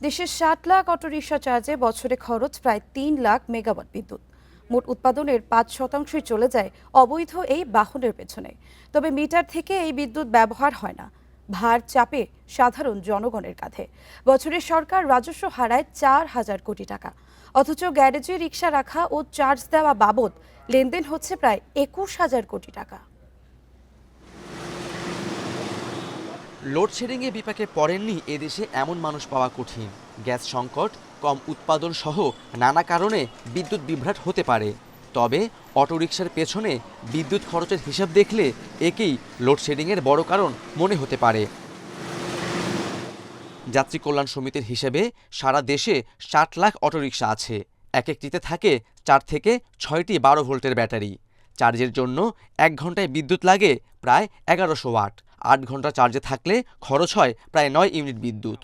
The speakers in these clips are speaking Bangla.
দেশের 60 লাখ অটোরিকশা চার্জে বছরে খরচ প্রায় 3 লাখ মেগাওয়াট বিদ্যুৎ। মোট উৎপাদনের 5%ই চলে যায় অবৈধ এই বাহনের পেছনে। তবে মিটার থেকে এই বিদ্যুৎ ব্যবহার হয় না, ভার চাপে সাধারণ জনগণের কাঁধে। বছরে সরকার রাজস্ব হারায় 4,000 কোটি টাকা, অথচ গ্যারেজে রিকশা রাখা ও চার্জ দেওয়া বাবদ লেনদেন হচ্ছে প্রায় 21,000 কোটি টাকা। লোডশেডিংয়ে বিপাকে পড়েননি এদেশে এমন মানুষ পাওয়া কঠিন। গ্যাস সংকট, কম উৎপাদন সহ নানা কারণে বিদ্যুৎ বিভ্রাট হতে পারে। তবে অটোরিকশার পেছনে বিদ্যুৎ খরচের হিসাব দেখলে একেই লোডশেডিংয়ের বড় কারণ মনে হতে পারে। যাত্রী কল্যাণ সমিতির হিসেবে সারা দেশে 60 লাখ অটোরিকশা আছে। এক একটিতে থাকে 4 থেকে 6টি 12 ভোল্টের ব্যাটারি। চার্জের জন্য 1 ঘন্টায় বিদ্যুৎ লাগে প্রায় 1100 ওয়াট। 8 ঘন্টা চার্জে থাকলে খরচ হয় প্রায় 9 ইউনিট বিদ্যুৎ।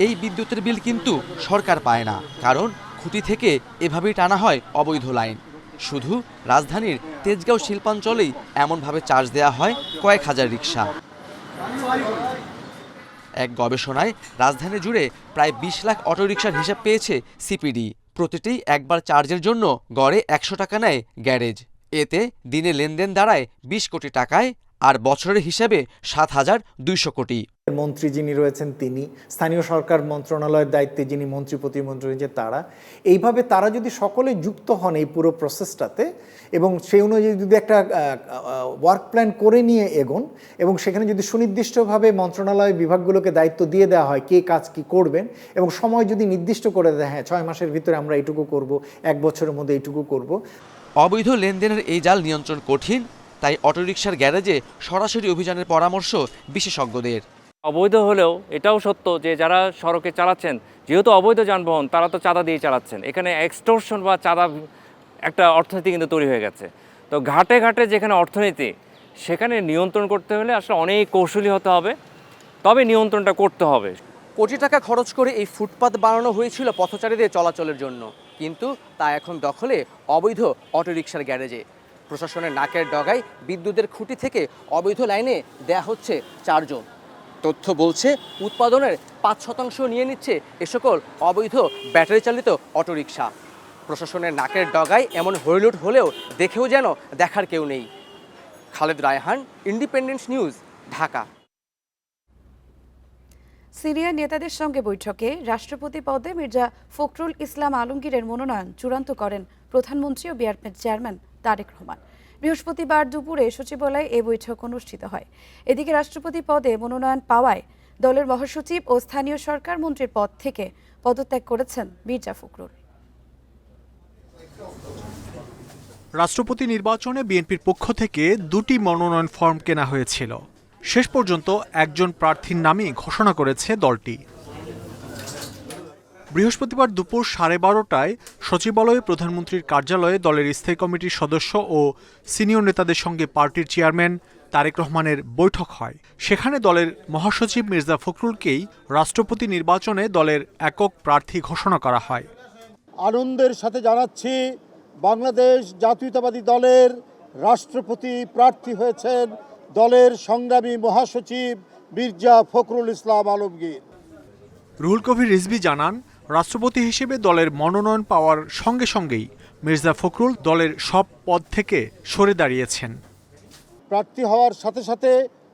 এই বিদ্যুতের বিল কিন্তু সরকার পায় না, কারণ খুঁটি থেকে এভাবেই টানা হয় অবৈধ লাইন। শুধু রাজধানীর তেজগাঁও শিল্পাঞ্চলেই এমনভাবে চার্জ দেওয়া হয় কয়েক হাজার রিকশা। এক গবেষণায় রাজধানী জুড়ে প্রায় 20 লাখ অটোরিকশার হিসাব পেয়েছে সিপিডি। প্রতিটি একবার চার্জের জন্য গড়ে 100 টাকা নেয় গ্যারেজ। এতে দিনে লেনদেন দাঁড়ায় 20 কোটি টাকায়, আর বছরের হিসাবে 7,200 কোটি। মন্ত্রী যিনি রয়েছেন তিনি, স্থানীয় সরকার মন্ত্রণালয়ের দায়িত্বে যিনি মন্ত্রী প্রতিমন্ত্রী রয়েছে তারা, এইভাবে তারা যদি সকলে যুক্ত হন এই পুরো প্রসেসটাতে এবং সেই অনুযায়ী যদি একটা ওয়ার্ক প্ল্যান করে নিয়ে এগোন এবং সেখানে যদি সুনির্দিষ্টভাবে মন্ত্রণালয় বিভাগগুলোকে দায়িত্ব দিয়ে দেওয়া হয় কে কাজ কি করবেন এবং সময় যদি নির্দিষ্ট করে দেয়, হ্যাঁ 6 মাসের ভিতরে আমরা এইটুকু করব, 1 বছরের মধ্যে এইটুকু করব। অবৈধ লেনদেনের এই জাল নিয়ন্ত্রণ কঠিন, তাই অটোরিকশার গ্যারেজে সরাসরি অভিযানের পরামর্শ বিশেষজ্ঞদের। অবৈধ হলেও এটাও সত্য যে যারা সড়কে চালাচ্ছেন, যেহেতু অবৈধ যানবাহন, তারা তো চাঁদা দিয়ে চালাচ্ছেন। এখানে এক্সটর্শন বা চাঁদা একটা অর্থনীতি কিন্তু তৈরি হয়ে গেছে। তো ঘাটে ঘাটে যেখানে অর্থনীতি, সেখানে নিয়ন্ত্রণ করতে হলে আসলে অনেক কৌশলী হতে হবে, তবে নিয়ন্ত্রণটা করতে হবে। কোটি টাকা খরচ করে এই ফুটপাত বানানো হয়েছিল পথচারীদের চলাচলের জন্য, কিন্তু তা এখন দখলে অবৈধ অটোরিকশার গ্যারেজে। প্রশাসনের নাকের ডগায় বিদ্যুতের খুঁটি থেকে অবৈধ লাইনে দেয়া হচ্ছে চার্জও। তথ্য বলছে উৎপাদনের 5% নিয়ে নিচ্ছে এ সকল অবৈধ ব্যাটারি চালিত অটোরিকশা। প্রশাসনের নাকের ডগায় এমন হইলুট হলেও দেখেও যেন দেখার কেউ নেই। Khaled Raihan, independence news, Dhaka. Senior নেতাদের সঙ্গে বৈঠকে রাষ্ট্রপতি পদে মির্জা ফখরুল ইসলাম আলমগীরের মনোনয়ন চূড়ান্ত করেন প্রধানমন্ত্রী ও বিআরপির চেয়ারম্যান তারেক রহমান। বৃহস্পতিবার দুপুরে সচিবালয়ে এ বৈঠক অনুষ্ঠিত হয়। এদিকে রাষ্ট্রপতি পদে মনোনয়ন পাওয়ায় দলের মহাসচিব ও স্থানীয় সরকার মন্ত্রীর পদ থেকে পদত্যাগ করেছেন মির্জা ফখরুল। রাষ্ট্রপতি নির্বাচনে বিএনপির পক্ষ থেকে 2টি মনোনয়ন ফর্ম কেনা হয়েছিল। শেষ পর্যন্ত একজন প্রার্থীর নামই ঘোষণা করেছে দলটি। বৃহস্পতিবার দুপুর 12:30টায় সচিবালয়ে প্রধানমন্ত্রীর কার্যালয়ে দলের স্থায়ী কমিটির সদস্য ও সিনিয়র নেতাদের সঙ্গে পার্টির চেয়ারম্যান তারেক রহমানের বৈঠক হয়। সেখানে দলের মহাসচিব মির্জা ফখরুলকেই রাষ্ট্রপতি নির্বাচনে দলের একক প্রার্থী ঘোষণা করা হয়। আনন্দের সাথে জানাচ্ছি, বাংলাদেশ জাতীয়তাবাদী দলের রাষ্ট্রপতি প্রার্থী হয়েছেন দলের সংগ্রামী মহাসচিব মির্জা ফখরুল ইসলাম আলমগীর। রুহুল কবির রিজভী জানান, রাষ্ট্রপতি হিসেবে দলের মনোনয়ন পাওয়ার সঙ্গে সঙ্গেই মির্জা ফখরুল দলের সব পদ থেকে সরে দাঁড়িয়েছেন। প্রার্থী হওয়ার সাথে সাথে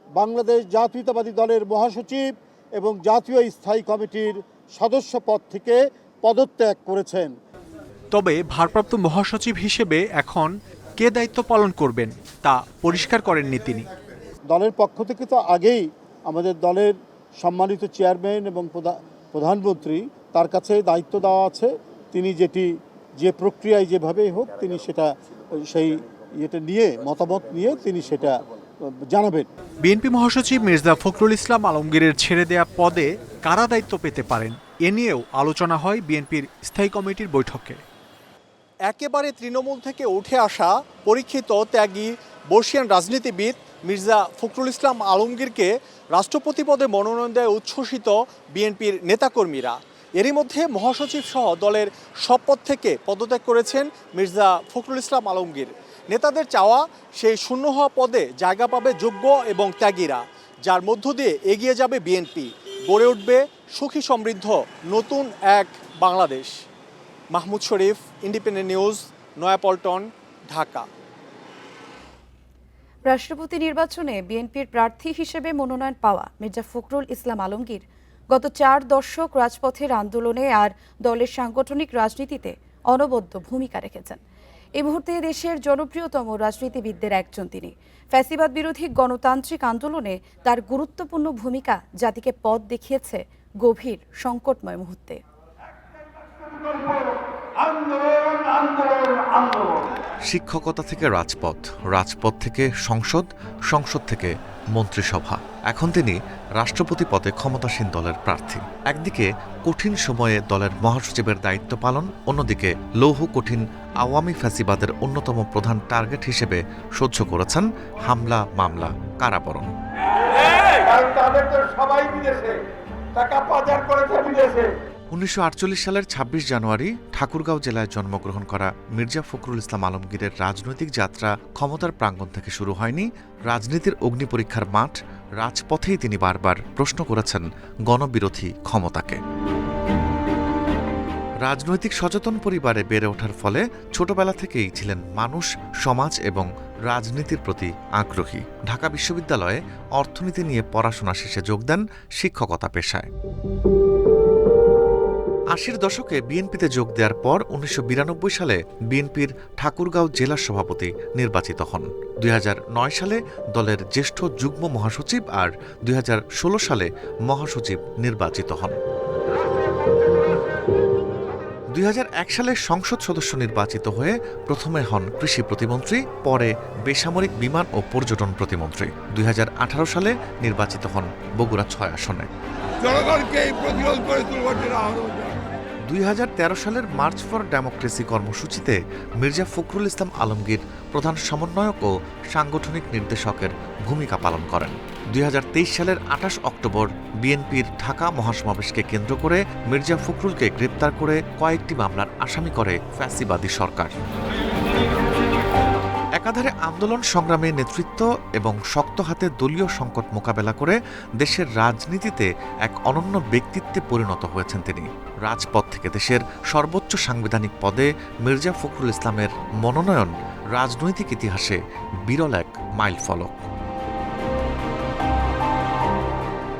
বাংলাদেশ জাতীয়তাবাদী দলের মহাসচিব এবং জাতীয় স্থায়ী কমিটির সদস্য পদ থেকে পদত্যাগ করেছেন। তবে ভারপ্রাপ্ত মহাসচিব হিসেবে এখন কে দায়িত্ব পালন করবেন তা পরিষ্কার করেননি তিনি। দলের পক্ষ থেকে তো আগেই আমাদের দলের সম্মানিত চেয়ারম্যান এবং প্রধানমন্ত্রী তার কাছে দায়িত্ব দেওয়া আছে। তিনি যে প্রক্রিয়ায় যেভাবেই হোক তিনি সেই নিয়ে মতামত নিয়ে তিনি সেটা জানাবেন। বিএনপি মহাসচিব মির্জা ফখরুল ইসলাম আলমগীরের ছেড়ে দেয়া পদে কারা দায়িত্ব পেতে পারেন এ নিয়েও আলোচনা হয় বিএনপির স্থায়ী কমিটির বৈঠকে। একেবারে তৃণমূল থেকে উঠে আসা পরীক্ষিত ত্যাগী বর্ষিয়ান রাজনীতিবিদ মির্জা ফখরুল ইসলাম আলমগীরকে রাষ্ট্রপতি পদে মনোনয়ন দেয় উচ্ছ্বসিত বিএনপির নেতাকর্মীরা। এরই মধ্যে মহাসচিব সহ দলের সব পদ থেকে পদত্যাগ করেছেন মির্জা ফখরুল ইসলাম আলমগীর। নেতাদের চাওয়া সেই শূন্য হওয়া পদে জায়গা পাবে যোগ্য এবং ত্যাগীরা, যার মধ্য দিয়ে এগিয়ে যাবে বিএনপি। গড়ে উঠবে সুখী সমৃদ্ধ নতুন এক বাংলাদেশ। মাহমুদ শরীফ, ইন্ডিপেন্ডেন্ট নিউজ, নয়াপল্টন, ঢাকা। রাষ্ট্রপতি নির্বাচনে বিএনপির প্রার্থী হিসেবে মনোনয়ন পাওয়া মির্জা ফখরুল ইসলাম আলমগীর গত 4 দশক রাজপথের আন্দোলনে আর দলের সাংগঠনিক রাজনীতিতে অনবদ্য ভূমিকা রেখেছেন। এই মুহূর্তে দেশের জনপ্রিয়তম রাজনীতিবিদদের একজন তিনি। ফ্যাসিবাদ বিরোধী গণতান্ত্রিক আন্দোলনে তার গুরুত্বপূর্ণ ভূমিকা জাতিকে পথ দেখিয়েছে গভীর সংকটময় মুহূর্তে। শিক্ষকতা থেকে রাজপথ, রাজপথ থেকে সংসদ, সংসদ থেকে মন্ত্রিসভা। এখন তিনি রাষ্ট্রপতি পদে ক্ষমতাসীন দলের প্রার্থী। একদিকে কঠিন সময়ে দলের মহাসচিবের দায়িত্ব পালন, অন্যদিকে লৌহ কঠিন আওয়ামী ফ্যাসিবাদের অন্যতম প্রধান টার্গেট হিসেবে সহ্য করেছেন হামলা, মামলা, কারাবরণ। তাদের তো সবাই বিদেশে টাকা পাচার করেছে বিদেশে। 1948 সালের 26 জানুয়ারি ঠাকুরগাঁও জেলায় জন্মগ্রহণ করা মির্জা ফখরুল ইসলাম আলমগীরের রাজনৈতিক যাত্রা ক্ষমতার প্রাঙ্গণ থেকে শুরু হয়নি। রাজনীতির অগ্নিপরীক্ষার মাঠ, রাজপথেই তিনি বারবার প্রশ্ন করেছেন গণবিরোধী ক্ষমতাকে। রাজনৈতিক সচেতন পরিবারে বেড়ে ওঠার ফলে ছোটবেলা থেকেই ছিলেন মানুষ, সমাজ এবং রাজনীতির প্রতি আগ্রহী। ঢাকা বিশ্ববিদ্যালয়ে অর্থনীতি নিয়ে পড়াশোনা শেষে যোগ দেন শিক্ষকতা পেশায়। 80-র দশকে বিএনপিতে যোগ দেওয়ার পর 1992 সালে বিএনপির ঠাকুরগাঁও জেলা সভাপতি নির্বাচিত হন। 2009 সালে দলের জ্যেষ্ঠ যুগ্ম মহাসচিব আর 2016 সালে মহাসচিব নির্বাচিত হন। 2001 সালে সংসদ সদস্য নির্বাচিত হয়ে প্রথমে হন কৃষি প্রতিমন্ত্রী, পরে বেসামরিক বিমান ও পর্যটন প্রতিমন্ত্রী। 2018 সালে নির্বাচিত হন বগুড়া 6 আসনে। 2013 সালের মার্চ ফর ডেমোক্রেসি কর্মসূচিতে মির্জা ফখরুল ইসলাম আলমগীর প্রধান সমন্বয়ক ও সাংগঠনিক নির্দেশকের ভূমিকা পালন করেন। 2023 সালের 28 অক্টোবর বিএনপির ঢাকা মহাসমাবেশকে কেন্দ্র করে মির্জা ফখরুলকে গ্রেপ্তার করে কয়েকটি মামলার আসামি করে ফ্যাসিবাদী সরকার। একাধারে আন্দোলন সংগ্রামে নেতৃত্ব এবং শক্ত হাতে দলীয় সংকট মোকাবেলা করে দেশের রাজনীতিতে এক অনন্য ব্যক্তিত্বে পরিণত হয়েছেন তিনি। রাজপথ থেকে দেশের সর্বোচ্চ সাংবিধানিক পদে মির্জা ফখরুল ইসলামের মনোনয়ন রাজনৈতিক ইতিহাসে বিরল এক মাইলফলক।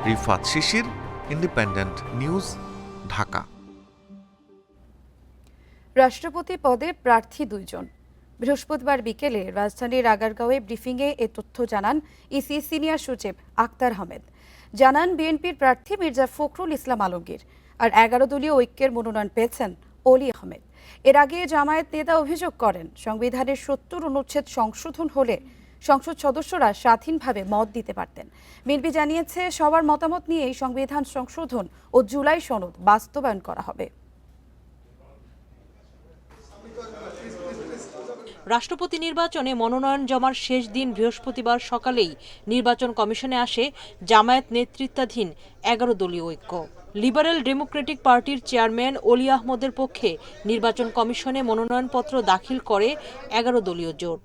রিফাত শিশির, ইন্ডিপেন্ডেন্ট নিউজ, ঢাকা। রাষ্ট্রপতি পদে প্রার্থী 2 জন। বৃহস্পতিবার বিকেলে রাজধানীর আগারগাঁওয়ে ব্রিফিংয়ে এ তথ্য জানান ইসি সিনিয়র সচিব আক্তার আহমেদ। জানান বিএনপির প্রার্থী মির্জা ফখরুল ইসলাম আলমগীর আর 11 দলীয় ঐক্যের মনোনয়ন পেয়েছেন অলি আহমেদ। এর আগে জামায়াত নেতা অভিযোগ করেন সংবিধানের 70 অনুচ্ছেদ সংশোধন হলে সংসদ সদস্যরা স্বাধীনভাবে মত দিতে পারতেন। বিএনপি জানিয়েছে সবার মতামত নিয়েই সংবিধান সংশোধন ও জুলাই সনদ বাস্তবায়ন করা হবে। রাষ্ট্রপতি নির্বাচনে মনোনয়ন জমার শেষ দিন বৃহস্পতিবার সকালেই নির্বাচন কমিশনে আসে জামায়াত নেতৃত্বাধীন 11 দলীয় ঐক্য। লিবারেল ডেমোক্রেটিক পার্টির চেয়ারম্যান অলি আহমদের পক্ষে নির্বাচন কমিশনে মনোনয়নপত্র দাখিল করে 11 দলীয় জোট।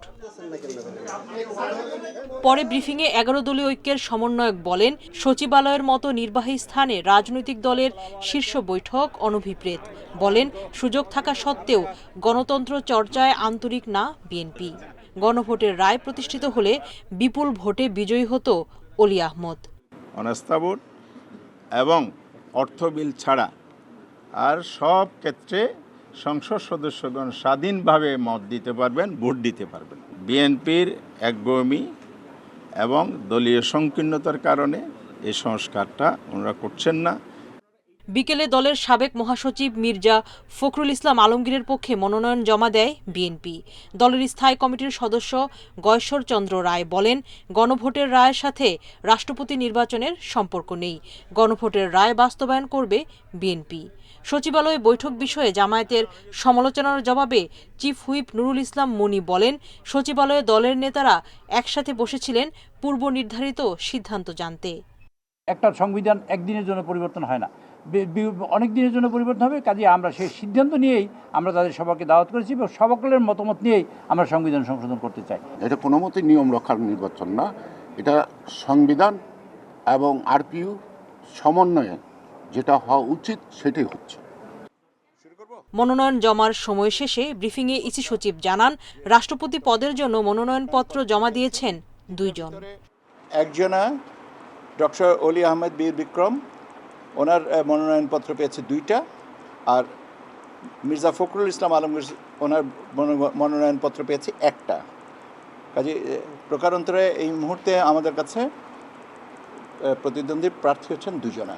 পরে ব্রিফিংয়ে 11 দলীয় ঐক্যের সমন্বয়ক বলেন, সচিবালয়ের মতো নির্বাহী স্থানে রাজনৈতিক দলের শীর্ষ বৈঠক অনভিপ্রেত। বলেন, সুযোগ থাকা সত্ত্বেও গণতন্ত্র চর্চায় আন্তরিক না বিএনপি। গণভোটের রায় প্রতিষ্ঠিত হলে বিপুল ভোটে বিজয়ী হতো অলি আহমদ। অনাস্থা ভোট এবং অর্থ বিল ছাড়া আর সব ক্ষেত্রে সংসদ সদস্যগণ স্বাধীনভাবে মত দিতে পারবেন, ভোট দিতে পারবেন। বিএনপির একগুঁয়েমি এবং দলীয় সংকীর্ণতার কারণে এই সংস্কারটা ওনারা করছেন না। বিকেলে দলের সাবেক মহাসচিব মির্জা ফখরুল ইসলাম আলমগীরের পক্ষে মনোনয়ন জমা দেয় বিএনপি। দলের স্থায়ী কমিটির সদস্য গয়েশ্বর চন্দ্র রায় বলেন, গণভোটের রায়ের সাথে রাষ্ট্রপতি নির্বাচনের সম্পর্ক নেই। গণভোটের রায় বাস্তবায়ন করবে বিএনপি। সচিবালয়ে বৈঠক বিষয়ে জামায়াতের সমালোচনার জবাবে চিফ হুইপ নুরুল ইসলাম মনি বলেন, সচিবালয়ে দলের নেতারা একসাথে বসেছিলেন পূর্ব নির্ধারিত সিদ্ধান্ত জানতে। একটা সংবিধান একদিনের জন্য পরিবর্তন হয় না, অনেক দিনের জন্য পরিবর্তন হবে। কাজে আমরা সেই সিদ্ধান্ত নিয়েই আমরা তাদের সবাইকে দাওয়াত করেছি এবং সকলের মতামত নিয়েই আমরা সংবিধান সংশোধন করতে চাই। এটা কোনো মতেই নিয়ম রক্ষার নির্বাচন না, এটা সংবিধান এবং আরপিইউ সমন্বয়ে যেটা হওয়া উচিত সেটাই হচ্ছে। মনোনয়ন জমার সময় শেষে ব্রিফিংয়ে ইসি সচিব জানান, রাষ্ট্রপতি পদের জন্য মনোনয়নপত্র জমা দিয়েছেন 2 জন। একজনা ডক্টর অলি আহমেদ বীর বিক্রম, ওনার মনোনয়নপত্র পেয়েছে 2টা, আর মির্জা ফখরুল ইসলাম আলমগীর ওনার মনোনয়নপত্র পেয়েছে 1টা। কাজে প্রকারান্তরে এই মুহূর্তে আমাদের কাছে প্রতিদ্বন্দ্বী প্রার্থী হচ্ছেন 2 জনা।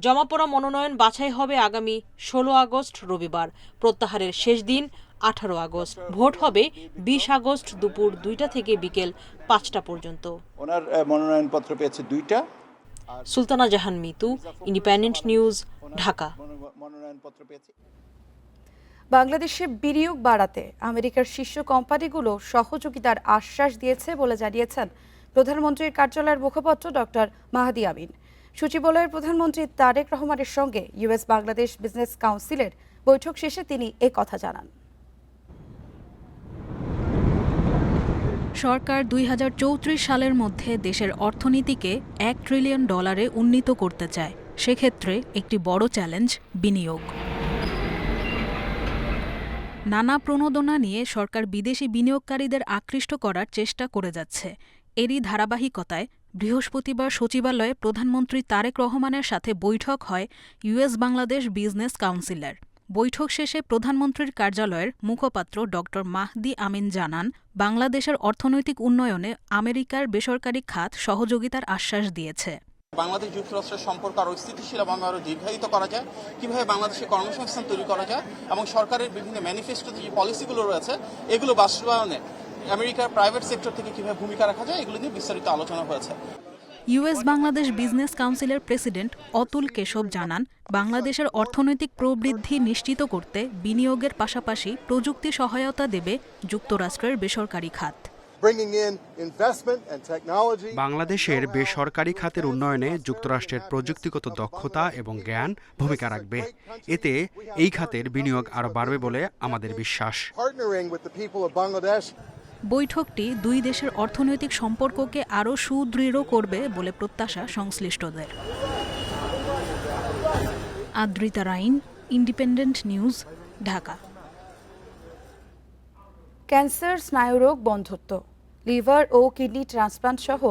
জমা পড়া মনোনয়ন বাছাই হবে আগামী 16 আগস্ট রবিবার। প্রত্যাহারের শেষ দিন 18 আগস্ট। ভোট হবে 20 আগস্ট দুপুর 2টা থেকে বিকেল 5টা পর্যন্ত। ওনার মনোনয়নপত্র পেয়েছে 2টা। সুলতানা জাহান মিতু, ইন্ডিপেন্ডেন্ট নিউজ, ঢাকা। মনোনয়নপত্র পেয়েছে। বাংলাদেশে বিনিয়োগ বাড়াতে আমেরিকার শীর্ষ কোম্পানিগুলো সহযোগিতার আশ্বাস দিয়েছে বলে জানিয়েছেন প্রধানমন্ত্রীর কার্যালয়ের মুখপাত্র ডক্টর মাহদি আমিন। সচিবালয়ের প্রধানমন্ত্রী তারেক রহমানের সঙ্গে ইউএস বাংলাদেশ বিজনেস কাউন্সিলের বৈঠক শেষে তিনি এ কথা জানান। সরকার 2034 সালের মধ্যে দেশের অর্থনীতিকে $1 ট্রিলিয়ন উন্নীত করতে চায়। সেক্ষেত্রে একটি বড় চ্যালেঞ্জ বিনিয়োগ। নানা প্রণোদনা নিয়ে সরকার বিদেশি বিনিয়োগকারীদের আকৃষ্ট করার চেষ্টা করে যাচ্ছে। এরই ধারাবাহিকতায় বৃহস্পতিবার সচিবালয়ে প্রধানমন্ত্রী তারেক রহমানের সাথে বৈঠক হয় ইউএস বাংলাদেশ বিজনেস কাউন্সিলের। বৈঠক শেষে প্রধানমন্ত্রীর কার্যালয়ের মুখপাত্র ডক্টর মাহদি আমিন জানান, বাংলাদেশের অর্থনৈতিক উন্নয়নে আমেরিকার বেসরকারি খাত সহযোগিতার আশ্বাস দিয়েছে। বাংলাদেশ যুক্তরাষ্ট্রের সম্পর্ক আরও স্থিতিশীল এবং আরও দীর্ঘায়িত করা যায়, কীভাবে বাংলাদেশে কর্মসংস্থান তৈরি করা যায় এবং সরকারের বিভিন্ন ম্যানিফেস্টোতে যে পলিসিগুলো রয়েছে এগুলো বাস্তবায়নে আমেরিকার প্রাইভেট সেক্টর থেকে কীভাবে ভূমিকা রাখা যায় এগুলো নিয়ে বিস্তারিত আলোচনা হয়েছে। ইউএস বাংলাদেশ বিজনেস কাউন্সিলের প্রেসিডেন্ট অতুল কেশব জানান, বাংলাদেশের অর্থনৈতিক প্রবৃদ্ধি নিশ্চিত করতে বিনিয়োগের পাশাপাশি প্রযুক্তি সহায়তা দেবে যুক্তরাষ্ট্রের বেসরকারি খাত। বাংলাদেশের বেসরকারি খাতের উন্নয়নে যুক্তরাষ্ট্রের প্রযুক্তিগত দক্ষতা এবং জ্ঞান ভূমিকা রাখবে। এতে এই খাতের বিনিয়োগ আরও বাড়বে বলে আমাদের বিশ্বাস। বৈঠকটি দুই দেশের অর্থনৈতিক সম্পর্ককে আরও সুদৃঢ় করবে বলে প্রত্যাশা সংশ্লিষ্টদের। Adrita Rain, Independent News, Dhaka. Cancer, স্নায়ুরোগ, বন্ধ্যত্ব, লিভার ও কিডনি ট্রান্সপ্লান্ট সহ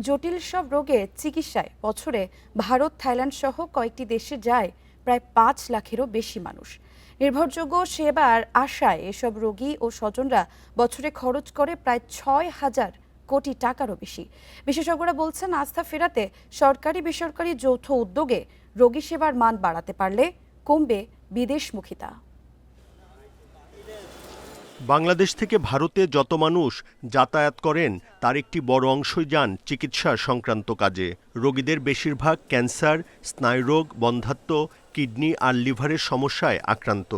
জটিল সব রোগের চিকিৎসায় বছরে ভারত, থাইল্যান্ড সহ কয়েকটি দেশে যায় প্রায় 5 লাখেরও বেশি মানুষ। নির্ভরযোগ্য সেবার আশায় এসব রোগী ও স্বজনরা বছরে খরচ করে প্রায় 6,000 কোটি টাকারও বেশি। বিশেষজ্ঞরা বলছেন, আস্থা ফেরাতে সরকারি বেসরকারি যৌথ উদ্যোগে রোগী সেবার মান বাড়াতে পারলে কমবে বিদেশমুখিতা। বাংলাদেশ থেকে ভারতে যত মানুষ যাতায়াত করেন তার একটি বড় অংশই যান চিকিৎসা সংক্রান্ত কাজে। রোগীদের বেশিরভাগ ক্যান্সার, স্নায়ুরোগ, বন্ধ্যাত্ব, কিডনি আর লিভারের সমস্যায় আক্রান্ত।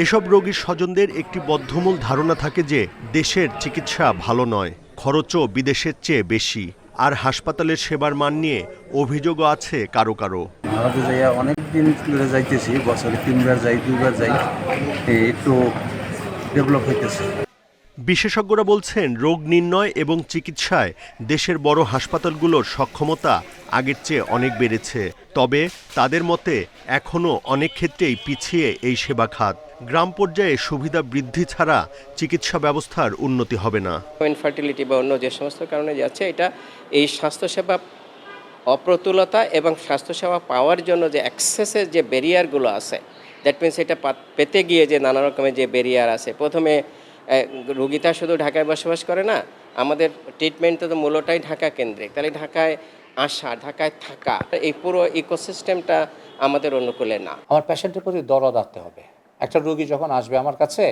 এসব রোগীর স্বজনদের একটি বদ্ধমূল ধারণা থাকে যে দেশের চিকিৎসা ভালো নয়, খরচও বিদেশের চেয়ে বেশি। আর হাসপাতালের সেবার মান নিয়ে অভিযোগও আছে কারো কারো। ভারতে যাইয়া অনেক দিন ধরে যাইতেছি, বছরে 3বার যাই, 2বার যাই, একটু ডেভেলপ হইতেছে। বিশেষজ্ঞরা বলছেন, রোগ নির্ণয় এবং চিকিৎসায় দেশের বড় হাসপাতালগুলোর সক্ষমতা আগের চেয়ে অনেক বেড়েছে। তবে তাদের মতে এখনও অনেক ক্ষেত্রেই পিছিয়ে এই সেবা খাত। গ্রাম পর্যায়ে সুবিধা বৃদ্ধি ছাড়া চিকিৎসা ব্যবস্থার উন্নতি হবে না। ইনফার্টিলিটি বা অন্য যে সমস্ত কারণে যাচ্ছে, এটা এই স্বাস্থ্যসেবা অপ্রতুলতা এবং স্বাস্থ্যসেবা পাওয়ার জন্য যে অ্যাক্সেসের যে ব্যারিয়ারগুলো আছে, দ্যাট মিনস এটা পেতে গিয়ে যে নানা রকমের যে ব্যারিয়ার আছে। প্রথমে রোগীটা শুধু ঢাকায় বসবাস করে না, আমাদের ট্রিটমেন্ট তো মূলটাই ঢাকা কেন্দ্রিক। তাহলে ঢাকায় আসা, ঢাকায় থাকা, এই পুরো ইকোসিস্টেমটা আমাদের অনুকূলে না। আমার পেশেন্টের প্রতি দরদ আনতে হবে। একটা রোগী যখন আসবে আমার কাছে,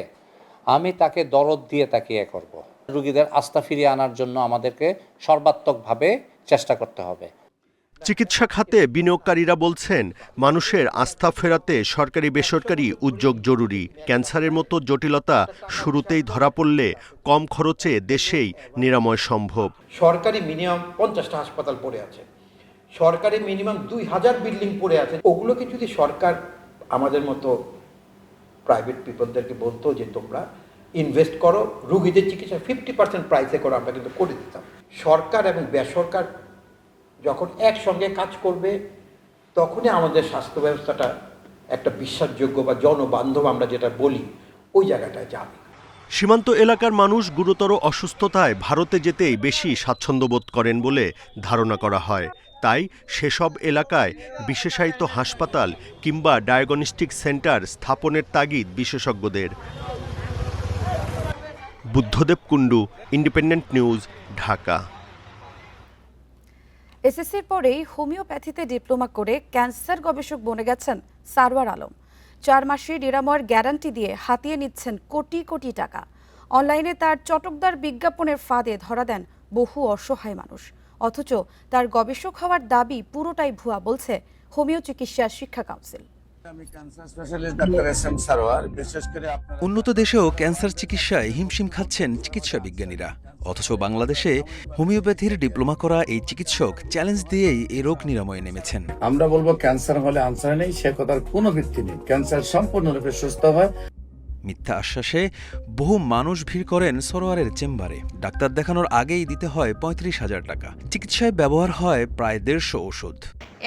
আমি তাকে দরদ দিয়ে তাকে করব। রোগীদের আস্থা ফিরিয়ে আনার জন্য আমাদেরকে সর্বাত্মকভাবে চেষ্টা করতে হবে। চিকিৎসা খাতে বিনিয়োগকারীরা বলছেন, মানুষের আস্থা ফেরাতে সরকারি বেসরকারি উদ্যোগ জরুরি। ক্যান্সারের মতো জটিলতা শুরুতেই ধরা পড়লে কম খরচে দেশেই নিরাময় সম্ভব। সরকারি মিনিমাম 50টা হাসপাতাল পড়ে আছে, সরকারি মিনিমাম 2000 বিল্ডিং পড়ে আছে। ওগুলোকে যদি সরকার আমাদের মতো প্রাইভেট পিপলদেরকে বলতো যে তোমরা ইনভেস্ট করো, রোগীদের চিকিৎসা 50% প্রাইসে করো, আমরা কিন্তু করে দিতাম। সরকার এবং বেসরকার যখন একসঙ্গে কাজ করবে তখনই আমাদের স্বাস্থ্য ব্যবস্থাটা একটা বিশ্বাসযোগ্য বা জনবান্ধব আমরা যেটা বলি ওই জায়গাটায় যাবে। সীমান্ত এলাকার মানুষ গুরুতর অসুস্থতায় ভারতে যেতেই বেশি স্বাচ্ছন্দ্য বোধ করেন বলে ধারণা করা হয়। তাই সেসব এলাকায় বিশেষায়িত হাসপাতাল কিংবা ডায়াগনস্টিক সেন্টার স্থাপনের তাগিদ বিশেষজ্ঞদের। Buddhadeb Kundu, independent News, Dhaka. এসএসসির পরেই হোমিওপ্যাথিতে ডিপ্লোমা করে ক্যান্সার গবেষক বনে গেছেন সারওয়ার আলম। 4 মাসের নিরাময়ের গ্যারান্টি দিয়ে হাতিয়ে নিচ্ছেন কোটি কোটি টাকা। অনলাইনে তার চটকদার বিজ্ঞাপনের ফাঁদে ধরা দেন বহু অসহায় মানুষ। অথচ তার গবেষক হওয়ার দাবি পুরোটাই ভুয়া বলছে হোমিও চিকিৎসা শিক্ষা কাউন্সিল। উন্নত দেশেও ক্যান্সার চিকিৎসায় হিমশিম খাচ্ছেন চিকিৎসা বিজ্ঞানীরা। অথচ বাংলাদেশে হোমিওপ্যাথির ডিপ্লোমা করা এই চিকিৎসক চ্যালেঞ্জ দিয়েই এই রোগ নিরাময়ে নেমেছেন। আমরা বলবো ক্যান্সার হলে আনসার নেই, সে কথার কোনো ভিত্তি নেই। ক্যান্সার সম্পূর্ণরূপে সুস্থ হয়। মিথ্যা আশ্বাসে বহু মানুষ ভিড় করেন সরোয়ারের চেম্বারে। ডাক্তার দেখানোর আগেই দিতে হয় 35,000 টাকা। চিকিৎসায় ব্যবহার হয় প্রায় 150 ওষুধ।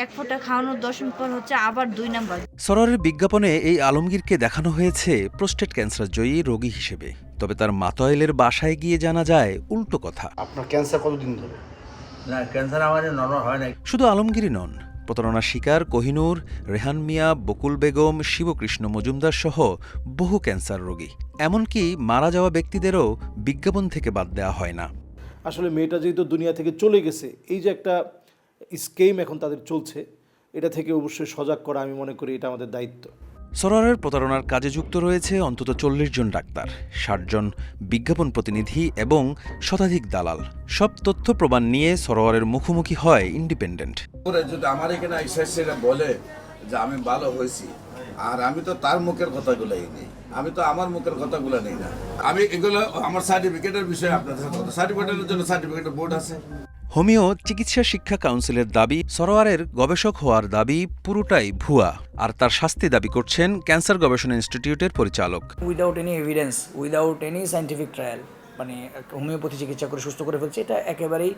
1 ফোঁটা খাওয়ানোর 10 মিনিট পর হচ্ছে আবার 2 নাম্বার। সরোয়ারের বিজ্ঞাপনে এই আলমগীরকে দেখানো হয়েছে প্রোস্টেট ক্যান্সার জয়ী রোগী হিসেবে। তবে তার মাতয়েলের বাসায় গিয়ে জানা যায় উল্টো কথা। আপনার ক্যান্সার কতদিন ধরে? না, ক্যান্সার আমাদের নরমাল হয় না। শুধু আলমগীরই নন, প্রতারণার শিকার কোহিনূর, রেহান মিয়া, বকুল বেগম, শিবকৃষ্ণ মজুমদার সহ বহু ক্যান্সার রোগী। এমনকি মারা যাওয়া ব্যক্তিদেরও বিজ্ঞাপন থেকে বাদ দেওয়া হয় না। আসলে মেয়েটা যেহেতু দুনিয়া থেকে চলে গেছে, এই যে একটা স্কিম এখন তাদের চলছে, এটা থেকে অবশ্যই সজাগ করা আমি মনে করি এটা আমাদের দায়িত্ব। সরোয়ারের প্রতারণার কাজে যুক্ত রয়েছে অন্তত 40 জন ডাক্তার, 60 জন বিজ্ঞাপন প্রতিনিধি এবং শতাধিক দালাল। সব তথ্য প্রমাণ নিয়ে সরোয়ারের মুখোমুখি হয় ইন্ডিপেন্ডেন্ট। যদি আমার এখানে আইসা বলে যে আমি ভালো হয়েছি, আর আমি তো তার মুখের কথাগুলোই নেই, আমি তো আমার মুখের কথাগুলো নেই না। আমি এগুলো আমার সার্টিফিকেটের বিষয়ে আপনাদের সাথে কথা, সার্টিফিকেটের জন্য সার্টিফিকেটের বোর্ড আছে। হোমিও চিকিৎসা শিক্ষা কাউন্সিলের দাবি, সরোয়ারের গবেষক হওয়ার দাবি পুরোটাই ভুয়া। আর তার শাস্তি দাবি করছেন ক্যান্সার গবেষণা ইনস্টিটিউটের পরিচালক। Without any evidence, without any scientific trial মানে হোমিওপ্যাথি চিকিৎসা করে সুস্থ করে ফেলছে, এটা একেবারেই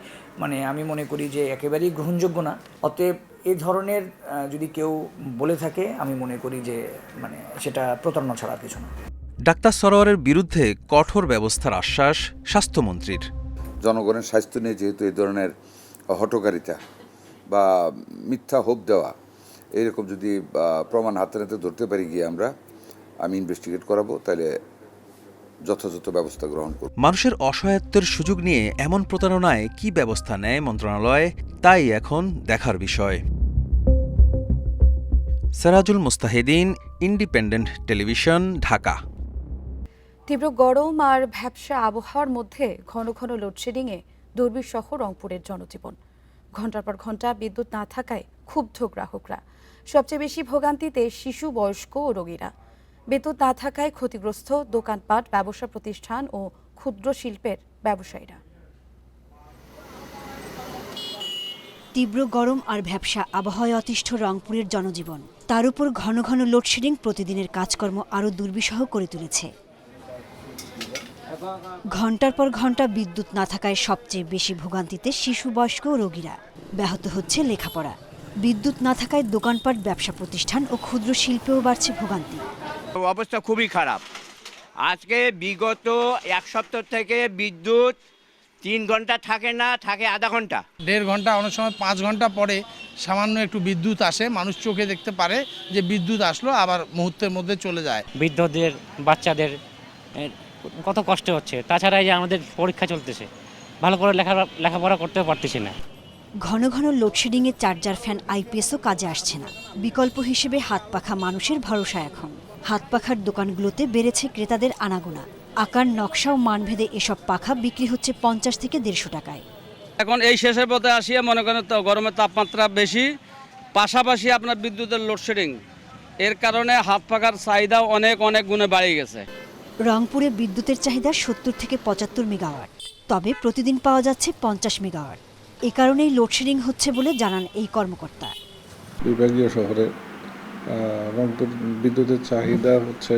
আমি মনে করি যে একেবারেই গ্রহণযোগ্য না। অতএব এই ধরনের যদি কেউ বলে থাকে, আমি মনে করি যে সেটা প্রতারণা ছাড়া কিছু না। ডাক্তার সরোয়ারের বিরুদ্ধে কঠোর ব্যবস্থার আশ্বাস স্বাস্থ্যমন্ত্রীর। জনগণের স্বাস্থ্য নিয়ে যেহেতু এই ধরনের হঠকারিতা বা মিথ্যা হোপ দেওয়া, এরকম যদি প্রমাণ হাতে নাতে ধরতে পারি গিয়ে আমি ইনভেস্টিগেট করাবো, তাহলে যথাযথ ব্যবস্থা গ্রহণ করব। মানুষের অসহায়ত্বের সুযোগ নিয়ে এমন প্রতারণায় কি ব্যবস্থা নেয় মন্ত্রণালয়, তাই এখন দেখার বিষয়। Serajul Mustahidin, Independent television, Dhaka. তীব্র গরম আর ভ্যাপসা আবহাওয়ার মধ্যে ঘন ঘন লোডশেডিংয়ে দুর্বিষহ রংপুরের জনজীবন। ঘণ্টার পর ঘণ্টা বিদ্যুৎ না থাকায় ক্ষুব্ধ গ্রাহকরা। সবচেয়ে বেশি ভোগান্তিতে শিশু, বয়স্ক ও রোগীরা। বিদ্যুৎ না থাকায় ক্ষতিগ্রস্ত দোকানপাট, ব্যবসা প্রতিষ্ঠান ও ক্ষুদ্র শিল্পের ব্যবসায়ীরা। তীব্র গরম আর ভ্যাপসা আবহাওয়ায় অতিষ্ঠ রংপুরের জনজীবন। তার উপর ঘন ঘন লোডশেডিং প্রতিদিনের কাজকর্ম আরও দুর্বিষহ করে তুলেছে। ঘণ্টার পর ঘণ্টা বিদ্যুৎ না থাকায় সবচেয়ে বেশি ভোগান্তিতে শিশু, বয়স্ক ও রোগীরা। ব্যাহত হচ্ছে লেখাপড়া। বিদ্যুৎ না থাকায় দোকানপাট, ব্যবসা প্রতিষ্ঠান ও ক্ষুদ্র শিল্পেও বাড়ছে ভোগান্তি। অবস্থা খুবই খারাপ। আজকে বিগত 1 সপ্তাহ থেকে বিদ্যুৎ 3 ঘন্টা থাকে না, থাকে আধা ঘন্টা, 1.5 ঘন্টা, অনেক সময় 5 ঘন্টা পরে সামান্য একটু বিদ্যুৎ আসে, মানুষ চোখে দেখতে পারে যে বিদ্যুৎ আসলো, আবার মুহূর্তের মধ্যে চলে যায়। বৃদ্ধদের, বাচ্চাদের কত কষ্ট হচ্ছে। তাছাড়া এই যে আমাদের পরীক্ষা চলতেছে, ভালো করে লেখাপড়া করতে পারতেছি না। ঘন ঘন লোডশেডিংয়ে চার্জার, ফ্যান, আইপিএসও কাজে আসছে না। বিকল্প হিসেবে হাত পাখা মানুষের ভরসা এখন। হাত পাখার দোকানগুলোতে বেড়েছে ক্রেতাদের আনাগোনা। আকার, নকশা ও মানভেদে এসব পাখা বিক্রি হচ্ছে 50 থেকে 150 টাকায়। এখন এই শেষের পথে আসিয়া মনে করেন তো গরমের তাপমাত্রা বেশি, পাশাপাশি আপনার বিদ্যুতের লোডশেডিং, এর কারণে হাত পাখার চাহিদা অনেক গুণে বাড়ে গেছে। রংপুরে বিদ্যুতের চাহিদা 70 থেকে 75 মেগাওয়াট, তবে প্রতিদিন পাওয়া যাচ্ছে 50 মেগাওয়াট। এ কারণেই লোডশেডিং হচ্ছে বলে জানান এই কর্মকর্তা। বিভাগীয় শহরে রংপুর বিদ্যুতের চাহিদা হচ্ছে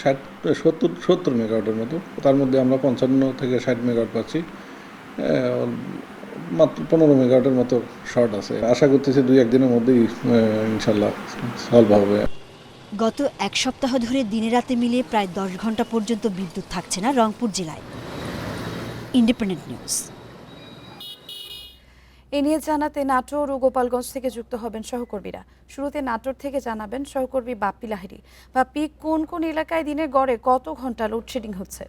70 মেগাওয়াটের মতো। তার মধ্যে আমরা 55 থেকে 60 মেগাওয়াট পাচ্ছি। মাত্র 15 মেগাওয়াটের মতো শর্ট আছে। আশা করতেছি 2-1 দিনের মধ্যেই ইনশাল্লাহ সলভ হবে। গত এক সপ্তাহ ধরে দিনে রাতে মিলিয়ে প্রায় 10 ঘন্টা পর্যন্ত বিদ্যুৎ থাকছে না রংপুর জেলায়। Independent news. এ নিয়ে জানাতে নাটোর ও গোপালগঞ্জ থেকে যুক্ত হবেন সহকর্মীরা। শুরুতে নাটোর থেকে জানাবেন সহকর্মী বাপ্পি লাহিড়ী। বাপ্পি, কোন কোন এলাকায় দিনের গড়ে কত ঘন্টা লোডশেডিং হচ্ছে?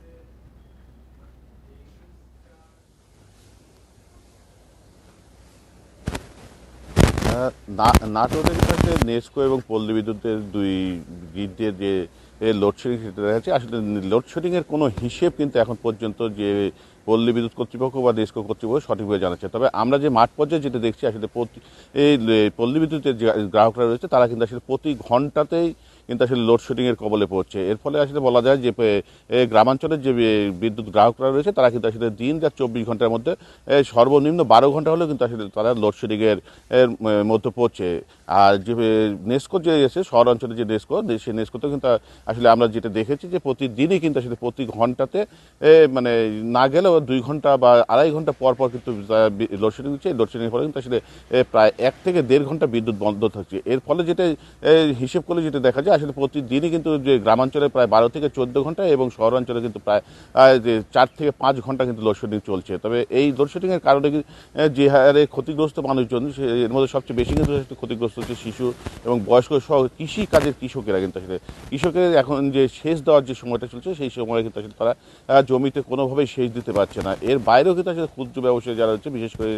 নাটোরের কাছে নেসকো এবং পল্লী বিদ্যুতের দুই গ্রিডের যে লোডশেডিং সেটা দেখা যাচ্ছে। আসলে লোডশেডিংয়ের কোনো হিসেব কিন্তু এখন পর্যন্ত যে পল্লী বিদ্যুৎ কর্তৃপক্ষ বা নেসকো কর্তৃপক্ষ সঠিকভাবে জানাচ্ছে। তবে আমরা যে মাঠ পর্যায়ে যেটা দেখছি আসলে এই পল্লী বিদ্যুতের যে গ্রাহকরা রয়েছে তারা কিন্তু আসলে প্রতি ঘন্টাতেই কিন্তু আসলে লোডশেডিংয়ের কবলে পড়ছে। এর ফলে আসলে বলা যায় যে গ্রামাঞ্চলের যে বিদ্যুৎ গ্রাহকরা রয়েছে তারা কিন্তু আসলে দিন রাত 24 ঘন্টার মধ্যে সর্বনিম্ন 12 ঘন্টা হলেও কিন্তু আসলে তারা লোডশেডিংয়ের মধ্যে পড়ছে। আর যে নেসকো যে এসে শহর অঞ্চলে যে নেসকো, সেই নেসকোতে কিন্তু আসলে আমরা যেটা দেখেছি যে প্রতিদিনই কিন্তু আসলে প্রতি ঘন্টাতে মানে না গেলেও 2 ঘন্টা বা 2.5 ঘন্টা পর পর কিন্তু লোডশেডিং হচ্ছে। লোডশেডিংয়ের ফলে কিন্তু আসলে প্রায় 1 থেকে 1.5 ঘন্টা বিদ্যুৎ বন্ধ থাকছে। এর ফলে যেটা হিসেব করলে যেটা দেখা যায় আসলে প্রতিদিনই কিন্তু যে গ্রামাঞ্চলে প্রায় 12 থেকে 14 ঘন্টা এবং শহরাঞ্চলে কিন্তু প্রায় 4 থেকে 5 ঘন্টা কিন্তু লোডশেডিং চলছে। তবে এই লোডশেডিংয়ের কারণে যে হারে ক্ষতিগ্রস্ত মানুষজন, এর মধ্যে সবচেয়ে বেশি কিন্তু ক্ষতিগ্রস্ত হচ্ছে শিশু এবং বয়স্ক সহ কৃষি কাজের কৃষকেরা। কিন্তু আসলে কৃষকের এখন যে সেচ দেওয়ার যে সময়টা চলছে সেই সময়ে কিন্তু আসলে তারা জমিতে কোনোভাবেই সেচ দিতে পারছে না। এর বাইরেও কিন্তু আসলে ক্ষুদ্র ব্যবসায়ী যারা রয়েছে, বিশেষ করে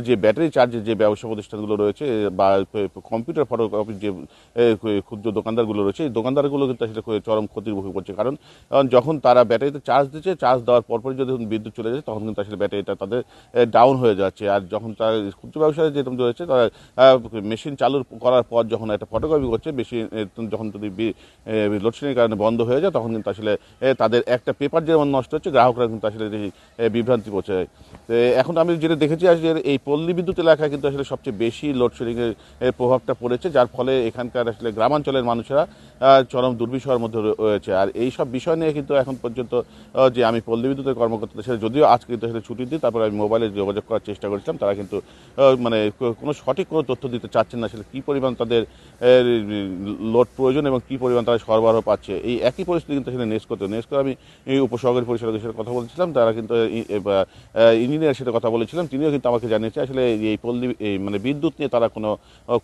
যে ব্যাটারি চার্জের যে ব্যবসা প্রতিষ্ঠানগুলো রয়েছে বা কম্পিউটার ফটোকপির যে ক্ষুদ্র দোকানদারগুলো রয়েছে, এই দোকানদারগুলো কিন্তু আসলে চরম ক্ষতির মুখে পড়ছে। কারণ যখন তারা ব্যাটারিতে চার্জ দিচ্ছে, চার্জ দেওয়ার পরপরই যদি বিদ্যুৎ চলে যাচ্ছে তখন কিন্তু আসলে ব্যাটারিটা তাদের ডাউন হয়ে যাচ্ছে। আর যখন তারা ক্ষুদ্র ব্যবসায়ী যেরকম রয়েছে তারা মেশিন চালু করার পর যখন একটা ফটোকপি করছে, বেশি যখন যদি লোডশেডিংয়ের কারণে বন্ধ হয়ে যায় তখন কিন্তু আসলে তাদের একটা পেপার যেমন নষ্ট হচ্ছে, গ্রাহকরা কিন্তু আসলে বিভ্রান্তি পড়ছে। এখন আমি যেটা দেখেছি আসলে এই পল্লী বিদ্যুৎ এলাকায় কিন্তু আসলে সবচেয়ে বেশি লোডশেডিংয়ের প্রভাবটা পড়েছে, যার ফলে এখানকার আসলে গ্রামাঞ্চলের মানুষেরা চরম দুর্বিষহের মধ্যে রয়েছে। আর এই সব বিষয় নিয়ে কিন্তু এখন পর্যন্ত যে আমি পল্লী বিদ্যুতের কর্মকর্তাদের সাথে যদিও আজকে কিন্তু আসলে ছুটি দিই, তারপরে আমি মোবাইলে যোগাযোগ করার চেষ্টা করেছিলাম, তারা কিন্তু মানে কোনো সঠিক কোনো তথ্য দিতে চাচ্ছেন না আসলে কী পরিমাণ তাদের লোড প্রয়োজন এবং কী পরিমাণ তারা সরবরাহ পাচ্ছে। এই একই পরিস্থিতি কিন্তু আসলে নেসকো আমি এই উপসহকারী পরিচালকের সাথে কথা বলেছিলাম, তারা কিন্তু ইঞ্জিনিয়ারের সাথে কথা বলেছিলাম, তিনিও কিন্তু আমাকে জানিয়েছে আসলে এই পল্লী মানে বিদ্যুৎ নিয়ে তারা কোনো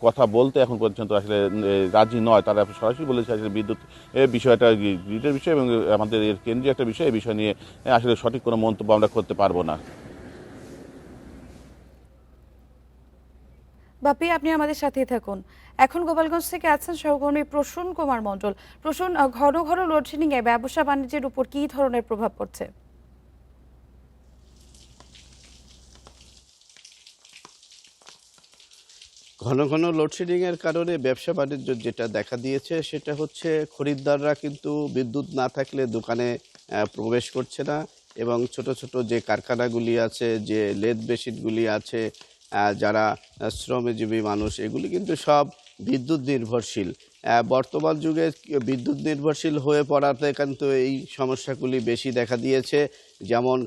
কথা বলতে এখন পর্যন্ত আসলে রাজি নয়। তারা সরাসরি বলেছে আসলে বিদ্যুৎ বিষয়টা গ্রিডের বিষয় এবং আমাদের এর কেন্দ্রীয় একটা বিষয়, এই বিষয় নিয়ে আসলে সঠিক কোনো মন্তব্য আমরা করতে পারবো না। বাপি, আপনি আমাদের সাথেই থাকুন। এখন গোপালগঞ্জ থেকে আছেন সহকর্মী প্রসূন কুমার মণ্ডল। প্রসূন, ঘন ঘন লোডশেডিংয়ে ব্যবসা বাণিজ্যের উপর কী ধরনের প্রভাব পড়ছে? ঘন ঘন লোডশেডিংয়ের কারণে ব্যবসা বাণিজ্য যেটা দেখা দিয়েছে সেটা হচ্ছে খরিদ্দাররা কিন্তু বিদ্যুৎ না থাকলে দোকানে প্রবেশ করছে না এবং ছোট ছোট যে কারখানাগুলি আছে, যে লেদ মেশিনগুলি আছে, যারা শ্রমজীবী মানুষ, এগুলি কিন্তু সব বিদ্যুৎ নির্ভরশীল। বর্তমান যুগে বিদ্যুৎ নির্ভরশীল হয়ে পড়াতে কিন্তু এই সমস্যাগুলি বেশি দেখা দিয়েছে। যেমন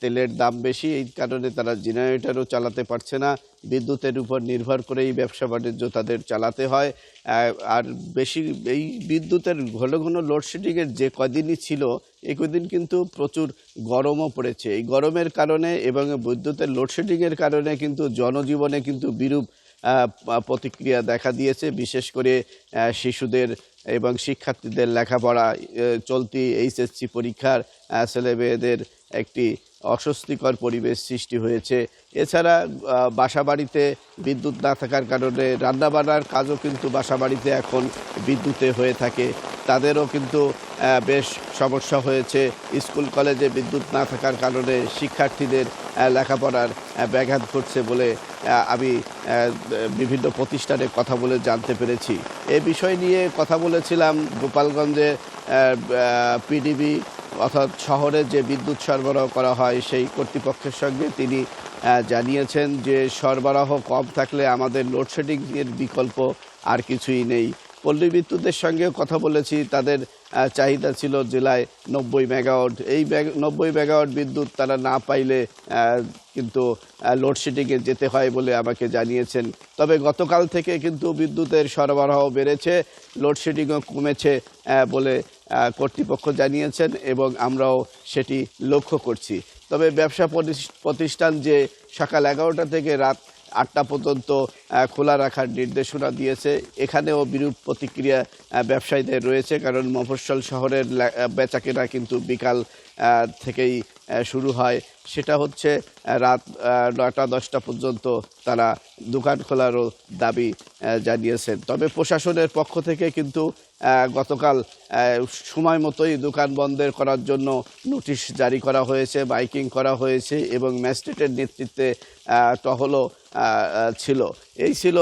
তেলের দাম বেশি, এই কারণে তারা জেনারেটরও চালাতে পারছে না, বিদ্যুতের উপর নির্ভর করেই ব্যবসা বাণিজ্য তাদের চালাতে হয়। আর বেশি এই বিদ্যুতের ঘন ঘন লোডশেডিংয়ের যে কদিনই ছিল, এই কদিন কিন্তু প্রচুর গরমও পড়েছে। এই গরমের কারণে এবং বিদ্যুতের লোডশেডিংয়ের কারণে কিন্তু জনজীবনে কিন্তু বিরূপ প্রতিক্রিয়া দেখা দিয়েছে। বিশেষ করে শিশুদের এবং শিক্ষার্থীদের লেখাপড়া, চলতি এইচএসসি পরীক্ষার ছেলেমেয়েদের একটি অস্বস্তিকর পরিবেশ সৃষ্টি হয়েছে। এছাড়া বাসাবাড়িতে বিদ্যুৎ না থাকার কারণে রান্নাবান্নার কাজও কিন্তু বাসাবাড়িতে এখন বিদ্যুতে হয়ে থাকে, তাদেরও কিন্তু বেশ সমস্যা হয়েছে। স্কুল কলেজে বিদ্যুৎ না থাকার কারণে শিক্ষার্থীদের লেখাপড়ার ব্যাঘাত ঘটছে বলে আমি বিভিন্ন প্রতিষ্ঠানে কথা বলে জানতে পেরেছি। এ বিষয় নিয়ে কথা বলেছিলাম গোপালগঞ্জে পিডিবি অর্থাৎ শহরে যে বিদ্যুৎ সরবরাহ করা হয় সেই কর্তৃপক্ষের সঙ্গে। তিনি জানিয়েছেন যে সরবরাহ কম থাকলে আমাদের লোডশেডিংয়ের বিকল্প আর কিছুই নেই। পল্লী বিদ্যুতের সঙ্গেও কথা বলেছি, তাদের চাহিদা ছিল জেলায় 90 মেগাওয়াট। এই 90 মেগাওয়াট বিদ্যুৎ তারা না পাইলে কিন্তু লোডশেডিংয়ে যেতে হয় বলে আমাকে জানিয়েছেন। তবে গতকাল থেকে কিন্তু বিদ্যুতের সরবরাহ বেড়েছে, লোডশেডিংও কমেছে বলে কর্তৃপক্ষ জানিয়েছেন এবং আমরাও সেটি লক্ষ্য করছি। তবে ব্যবসা প্রতিষ্ঠান যে সকাল 11টা থেকে রাত 8টা পর্যন্ত খোলা রাখার নির্দেশনা দিয়েছে, এখানেও বিরূপ প্রতিক্রিয়া ব্যবসায়ীদের রয়েছে, কারণ মফস্বল শহরের বেচাকেনা কিন্তু বিকাল থেকেই শুরু হয়। সেটা হচ্ছে রাত 9টা-10টা পর্যন্ত তারা দোকান খোলারও দাবি জানিয়েছেন। তবে প্রশাসনের পক্ষ থেকে কিন্তু গতকাল সময় মতোই দোকান বন্ধ করার জন্য নোটিশ জারি করা হয়েছে, মাইকিং করা হয়েছে এবং ম্যাজিস্ট্রেটের নেতৃত্বে টহলও ছিল। এই ছিল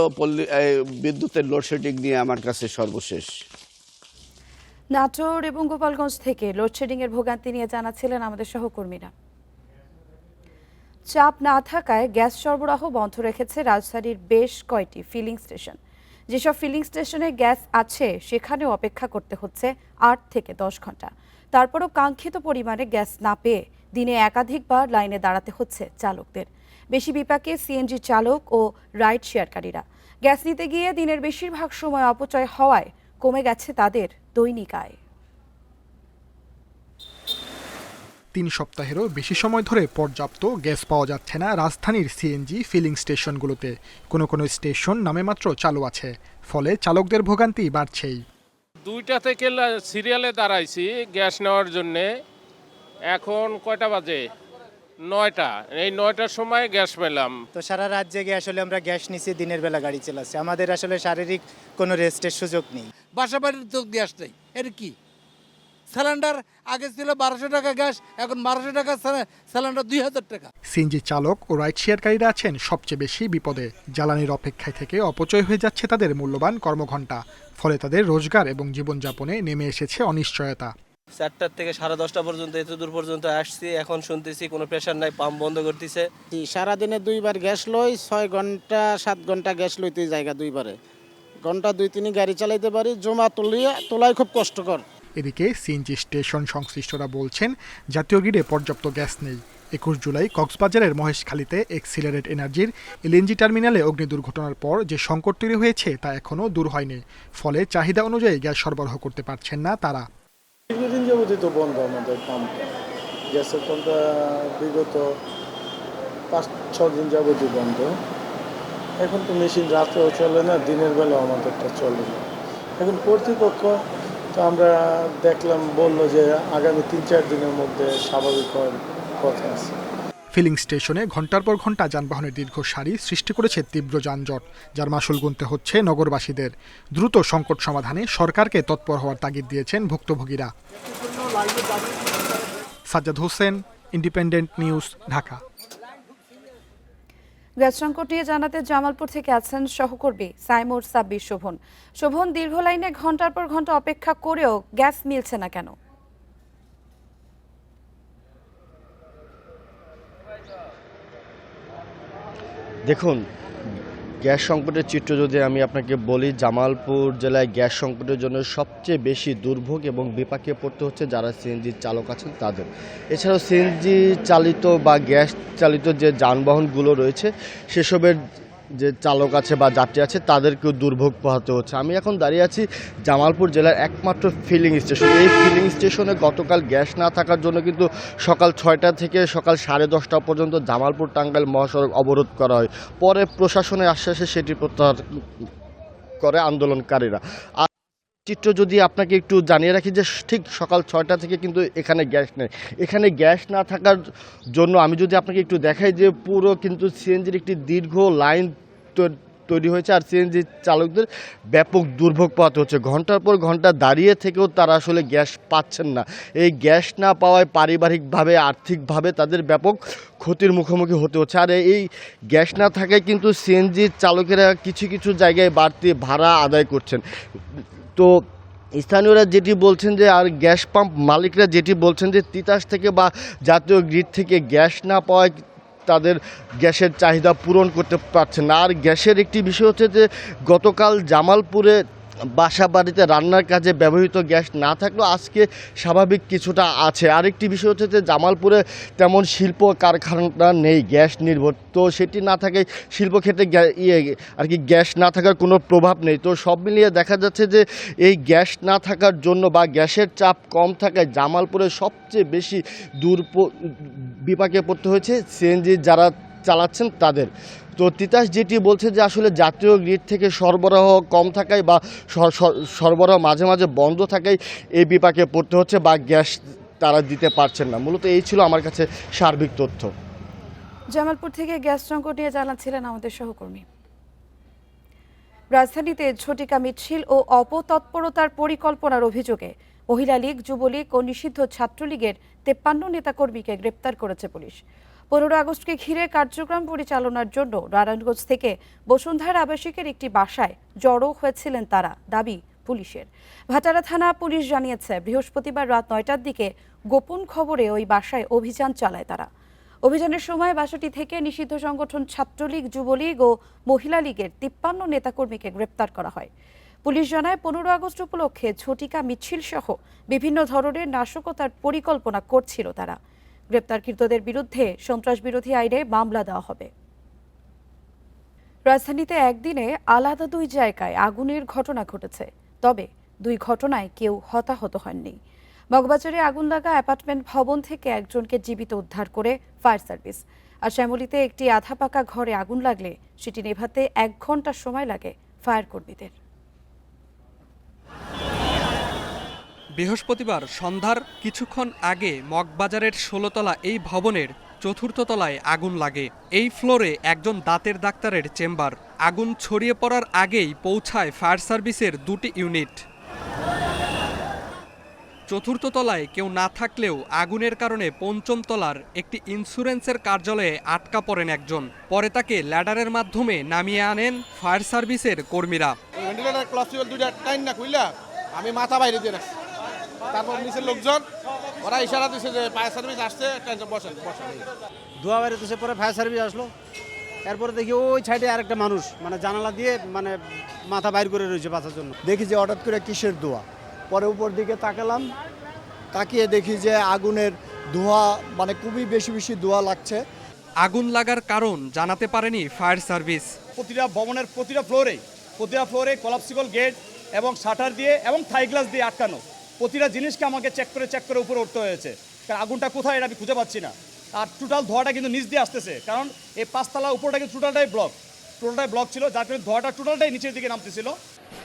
বিদ্যুতের লোডশেডিং নিয়ে আমার কাছে সর্বশেষ। নাটোর এবং গোপালগঞ্জ থেকে লোডশেডিংয়ের ভোগান্তি নিয়ে জানাচ্ছিলেন আমাদের সহকর্মীরা। চাপ না থাকায় গ্যাস সরবরাহ বন্ধ রেখেছে রাজধানীর বেশ কয়েকটি ফিলিং স্টেশন। যেসব ফিলিং স্টেশনে গ্যাস আছে সেখানেও অপেক্ষা করতে হচ্ছে 8 থেকে 10 ঘন্টা। তারপরও কাঙ্ক্ষিত পরিমাণে গ্যাস না পেয়ে দিনে একাধিকবার লাইনে দাঁড়াতে হচ্ছে চালকদের। বেশি বিপাকে সিএনজি চালক ও রাইড শেয়ারকারীরা। গ্যাস নিতে গিয়ে দিনের বেশিরভাগ সময় অপচয় হওয়ায় কমে গেছে তাদের দৈনিক আয়। 3 সপ্তাহেরও বেশি সময় ধরে পর্যাপ্ত গ্যাস পাওয়া যাচ্ছে না রাজধানীর সিএনজি ফিলিং স্টেশনগুলোতে। কোনো কোনো স্টেশন নামেমাত্র চালু আছে, ফলে চালকদের ভোগান্তি বাড়ছেই। 2টা থেকে সিরিয়ালে দাঁড়াইছি গ্যাস নেওয়ার জন্যে। এখন কয়টা বাজে? 9টা। এই 9টার সময় গ্যাস পেলাম। তো সারা রাত জেগে আসলে আমরা গ্যাস নিচ্ছি, দিনের বেলা গাড়ি চালাচ্ছি, আমাদের আসলে শারীরিক কোনো রেস্টের সুযোগ নেই। বাসা বাড়ির তো গ্যাস নেই, এর কি? সিলিন্ডার আগে ছিল 1200 টাকা গ্যাস, এখন 1200 টাকা সিলিন্ডার 2000 টাকা। সিএনজি চালক ও রাইড শেয়ারকারীরা আছেন সবচেয়ে বেশি বিপদে। জ্বালানির অপেক্ষায় থেকে অপচয় হয়ে যাচ্ছে তাদের মূল্যবান কর্মঘণ্টা, ফলে তাদের রোজগার এবং জীবনযাপনে নেমে এসেছে অনিশ্চয়তা। 4টা থেকে 10:30 পর্যন্ত এত দূর পর্যন্ত আসছি, এখন শুনতেছি কোনো প্রেশার নাই, পাম্প বন্ধ করতেছে। সারাদিনে 2বার গ্যাস লই, 6 ঘন্টা 7 ঘন্টা গ্যাস লইতে জায়গা 2বারে, ঘন্টা 2-3 গাড়ি চালাইতে পারি, জমা তোলাই খুব কষ্টকর। এদিকে সিএনজি স্টেশন সংশ্লিষ্টরা বলছেন জাতীয় গ্রিডে পর্যাপ্ত গ্যাস নেই। 21 জুলাই কক্সবাজারের মহেশখালীতে এক্সিলারেট এনার্জির এলএনজি টার্মিনালে অগ্নি দুর্ঘটনার পর যে সংকট তৈরি হয়েছে তা এখনও দূর হয়নি, ফলে চাহিদা অনুযায়ী গ্যাস সরবরাহ করতে পারছেন না তারা। দীর্ঘদিন যাবতীয় তো বন্ধ আমাদের পাম্পটা, গ্যাসের পাম্পটা বিগত 5-6 দিন যাবতীয় বন্ধ। এখন তো মেশিন রাতেও চলে না, দিনের বেলাও আমাদেরটা চলে না। এখন কর্তৃপক্ষ তো আমরা দেখলাম বললো যে আগামী 3-4 দিনের মধ্যে স্বাভাবিক হওয়ার কথা আছে। ফিলিং স্টেশনে ঘন্টার পর ঘন্টা যানবাহনের দীর্ঘ সারি সৃষ্টি করেছে তীব্র যানজট, যার মাসুল গুনতে হচ্ছে নগরবাসীদের। দ্রুত সংকট সমাধানে সরকারকে তৎপর হওয়ার তাগিদ দিয়েছেন ভুক্তভোগীরা। Sajjad Hossain, Independent News, Dhaka. Gas সংকট নিয়ে জানাতে জামালপুর থেকে আছেন সহকর্মী সাইমুর সাব্বির শোভন। শোভন, দীর্ঘ লাইনে ঘন্টার পর ঘন্টা অপেক্ষা করেও গ্যাস মিলছে না কেন? দেখুন, গ্যাস সংকটের চিত্র যদি আমি আপনাকে বলি, জামালপুর জেলায় গ্যাস সংকটের জন্য সবচেয়ে বেশি দুর্ভোগ এবং বিপাকে পড়তে হচ্ছে যারা সিএনজি চালক আছেন তাদের। এছাড়াও সিএনজি চালিত বা গ্যাস চালিত যে যানবাহনগুলো রয়েছে সেসবের যে চালক আছে বা যাত্রী আছে তাদেরকেও দুর্ভোগ পোহাতে হচ্ছে। আমি এখন দাঁড়িয়ে আছি জামালপুর জেলার একমাত্র ফিলিং স্টেশন। এই ফিলিং স্টেশনে গতকাল গ্যাস না থাকার জন্য কিন্তু সকাল 6টা থেকে সকাল 10:30 পর্যন্ত জামালপুর টাঙ্গাইল মহাসড়ক অবরোধ করা হয়। পরে প্রশাসনের আশ্বাসে সেটি প্রত্যাহার করে আন্দোলনকারীরা। আর চিত্র যদি আপনাকে একটু জানিয়ে রাখি যে ঠিক সকাল 6টা থেকে কিন্তু এখানে গ্যাস নেই। এখানে গ্যাস না থাকার জন্য আমি যদি আপনাকে একটু দেখাই যে পুরো কিন্তু সিএনজির একটি দীর্ঘ লাইন তৈরি হয়েছে, আর সিএনজি চালকদের ব্যাপক দুর্ভোগ পোহাতে হচ্ছে। ঘন্টার পর ঘন্টা দাঁড়িয়ে থেকেও তারা আসলে গ্যাস পাচ্ছেন না। এই গ্যাস না পাওয়ায় পারিবারিকভাবে আর্থিকভাবে তাদের ব্যাপক ক্ষতির মুখোমুখি হতে হচ্ছে। আর এই গ্যাস না থাকায় কিন্তু সিএনজি চালকেরা কিছু কিছু জায়গায় বাড়তি ভাড়া আদায় করছেন। তো স্থানীয়রা যেটি বলছেন যে, আর গ্যাস পাম্প মালিকরা যেটি বলছেন যে তিতাস থেকে বা জাতীয় গ্রিড থেকে গ্যাস না পাওয়ায় তাদের গ্যাসের চাহিদা পূরণ করতে পারছে না। আর গ্যাসের একটি বিষয় হচ্ছে যে গতকাল জামালপুরে বাসা বাড়িতে রান্নার কাজে ব্যবহৃত গ্যাস না থাকলেও আজকে স্বাভাবিক কিছুটা আছে। আরেকটি বিষয় হচ্ছে যে জামালপুরে তেমন শিল্প কারখানা নেই গ্যাস নির্ভর, তো সেটি না থাকে শিল্পক্ষেত্রে আর কি গ্যাস না থাকার কোনো প্রভাব নেই। তো সব মিলিয়ে দেখা যাচ্ছে যে এই গ্যাস না থাকার জন্য বা গ্যাসের চাপ কম থাকায় জামালপুরে সবচেয়ে বেশি বিপাকে পড়তে হয়েছে সিএনজি যারা চালাচ্ছেন তাদের। তো তিতাস যেটি বলছে যে আসলে জাতীয় গ্রিড থেকে সরবরাহ কম থাকায় বা সরবরাহ মাঝে মাঝে বন্ধ থাকায় এই বিপাকে পড়তে হচ্ছে বা গ্যাস তারা দিতে পারছেন না। মূলত এই ছিল আমার কাছে সার্বিক তথ্য। জামালপুর থেকে গ্যাস সংকট নিয়ে জানাচ্ছিলেন আমাদের সহকর্মী। রাজধানীতে ঝটিকা মিছিল ও অপতৎপরতার পরিকল্পনার অভিযোগে মহিলা লীগ, যুবলীগ ও নিষিদ্ধ ছাত্রলীগের 53 নেতাকর্মীকে গ্রেপ্তার করেছে পুলিশ। 15 আগস্টকে ঘিরে কার্যক্রম পরিচালনার জন্য নারায়ণগঞ্জ থেকে বসুন্ধরা আবাসিকের একটি বাসায় জড়ো হয়েছিলেন তারা, দাবি পুলিশের। ভাটারা থানা পুলিশ জানিয়েছে বৃহস্পতিবার রাত 9টার দিকে গোপন খবরে ওই বাসায় অভিযান চালায় তারা। অভিযানের সময় বাসাটি থেকে নিষিদ্ধ সংগঠন ছাত্রলীগ, যুবলীগ ও মহিলা লীগের 53 নেতাকর্মীকে গ্রেপ্তার করা হয়। পুলিশ জানায় 15 আগস্ট উপলক্ষে ঝটিকা মিছিল সহ বিভিন্ন ধরনের নাশকতার পরিকল্পনা করছিল তারা। গ্রেপ্তারকৃতদের বিরুদ্ধে সন্ত্রাস বিরোধী আইনে মামলা দেওয়া হবে। রাজধানীতে একদিনে আলাদা 2 জায়গায় আগুনের ঘটনা ঘটেছে, তবে 2 ঘটনায় কেউ হতাহত হননি। মগবাজারে আগুন লাগা অ্যাপার্টমেন্ট ভবন থেকে একজনকে জীবিত উদ্ধার করে ফায়ার সার্ভিস। আর শ্যামলীতে একটি আধা পাকা ঘরে আগুন লাগলে সেটি নেভাতে 1 ঘন্টা সময় লাগে ফায়ার কর্মীদের। বৃহস্পতিবার সন্ধ্যার কিছুক্ষণ আগে মগবাজারের 16তলা এই ভবনের 4র্থ তলায় আগুন লাগে। এই ফ্লোরে একজন দাঁতের ডাক্তারের চেম্বার। আগুন ছড়িয়ে পড়ার আগেই পৌঁছায় ফায়ার সার্ভিসের 2টি ইউনিট। 4র্থ তলায় কেউ না থাকলেও আগুনের কারণে 5ম তলার একটি ইন্স্যুরেন্সের কার্যালয়ে আটকা পড়েন একজন। পরে তাকে ল্যাডারের মাধ্যমে নামিয়ে আনেন ফায়ার সার্ভিসের কর্মীরা। আমি মাথা বাইরে দিয়ে রাখছি, তারপর নিচের লোকজন ওরা ইশারা দিচ্ছে যে ফায়ার সার্ভিস আসছে, বসেন। ধোয়া বেরোতেছে, পরে ফায়ার সার্ভিস আসলো। এরপরে দেখি ওই সাইডে আরেকটা মানুষ মানে জানালা দিয়ে মানে মাথা বাইর করে রয়েছে বাঁচার জন্য। দেখি যে হঠাৎ করে কিসের ধোঁয়া, পরে উপর দিকে তাকালাম, তাকিয়ে দেখি যে আগুনের ধোঁয়া মানে খুবই বেশি ধোঁয়া লাগছে। আগুন লাগার কারণ জানাতে পারেনি ফায়ার সার্ভিস। প্রতিটা ভবনের প্রতিটা ফ্লোরে কলাপসিবল গেট এবং শাটার দিয়ে এবং থাই গ্লাস দিয়ে আটকানো। প্রতিটা জিনিসকে আমাকে চেক করে উপরে উঠতে হয়েছে, কারণ আগুনটা কোথায় এটা আমি খুঁজে পাচ্ছি না। আর টোটাল ধোঁয়াটা কিন্তু নিচ দিয়ে আসতেছে, কারণ এই 5 তলা উপরটা কিন্তু টোটালটাই ব্লক ছিল, যার কারণে ধোঁয়াটা টোটালটাই নিচের দিকে নামতেছিল।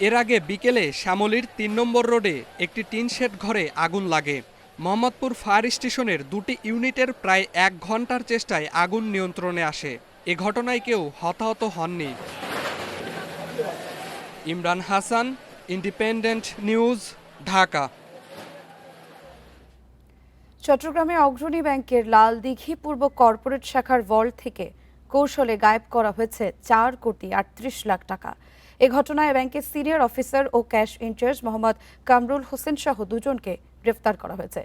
এর আগে বিকেলে শ্যামলীর 3 নম্বর রোডে একটি টিন শেড ঘরে আগুন লাগে। মোহাম্মদপুর ফায়ার স্টেশনের 2টি ইউনিটের প্রায় 1 ঘন্টার চেষ্টায় আগুন নিয়ন্ত্রণে আসে। এ ঘটনায় কেউ হতাহত হননি। Imran Hasan, independent News, Dhaka. চট্টগ্রামে অগ্রণী ব্যাংকের লালদিঘি পূর্ব কর্পোরেট শাখার ভল্ট থেকে কৌশলে গায়েব করা হয়েছে 4 কোটি 38 লাখ টাকা। এ ঘটনায় ব্যাংকের সিনিয়র অফিসার ও ক্যাশ ইনচার্জ মোহাম্মদ কামরুল হোসেন সহ 2 জনকে গ্রেফতার করা হয়েছে।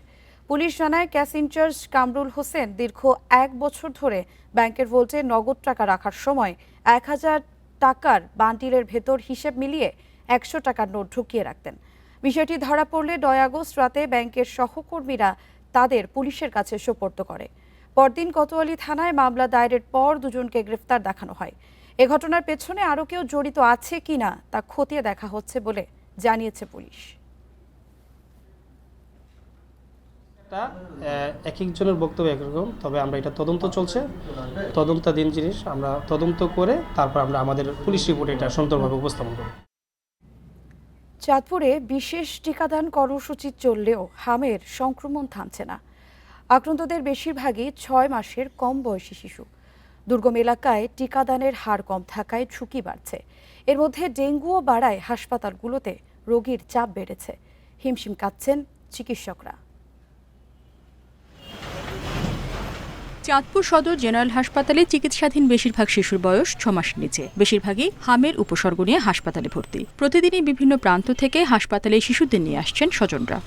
পুলিশ জানায় ক্যাশ ইনচার্জ কামরুল হোসেন দীর্ঘ 1 বছর ধরে ব্যাংকের ভল্টে নগদ টাকা রাখার সময় 1000 টাকার বান্ডিলের ভেতর হিসেব মিলিয়ে 100 টাকার নোট ঢুকিয়ে রাখতেন। বিষয়টি ধরা পড়লে 9 আগস্ট রাতে ব্যাংকের সহকর্মীরা তাদের পুলিশের কাছে সোপর্দ করে। পরদিন কোতোয়ালি থানায় মামলা দায়েরের পর 2 জনকে গ্রেফতার দেখানো হয়। এ ঘটনার পেছনে আরও কেউ জড়িত আছে কিনা তা খতিয়ে দেখা হচ্ছে বলে জানিয়েছে পুলিশ। এক একজনের বক্তব্য একরকম, তবে আমরা এটা তদন্ত চলছে, তদন্তাধীন জিনিস, আমরা তদন্ত করে তারপর আমরা আমাদের পুলিশ রিপোর্টে এটা সুন্দরভাবে উপস্থাপন করব। চাঁদপুরে বিশেষ টিকাদান কর্মসূচি চললেও হামের সংক্রমণ থামছে না। আক্রান্তদের বেশিরভাগই 6 মাসের কম বয়সী শিশু। দুর্গম এলাকায় টিকাদানের হার কম থাকায় ঝুঁকি বাড়ছে। এর মধ্যে ডেঙ্গুও বাড়ায় হাসপাতালগুলোতে রোগীর চাপ বেড়েছে। হিমশিম কাটছেন চিকিৎসকরা। চাঁদপুর সদর জেনারেল হাসপাতালে চিকিৎসাধীন বেশিরভাগ শিশুর বয়স 6 মাসের নিচে। বেশিরভাগই হামের উপসর্গ নিয়ে হাসপাতালে ভর্তি। প্রতিদিনই বিভিন্ন প্রান্ত থেকে হাসপাতালে শিশুদের নিয়ে আসছেন স্বজনরা।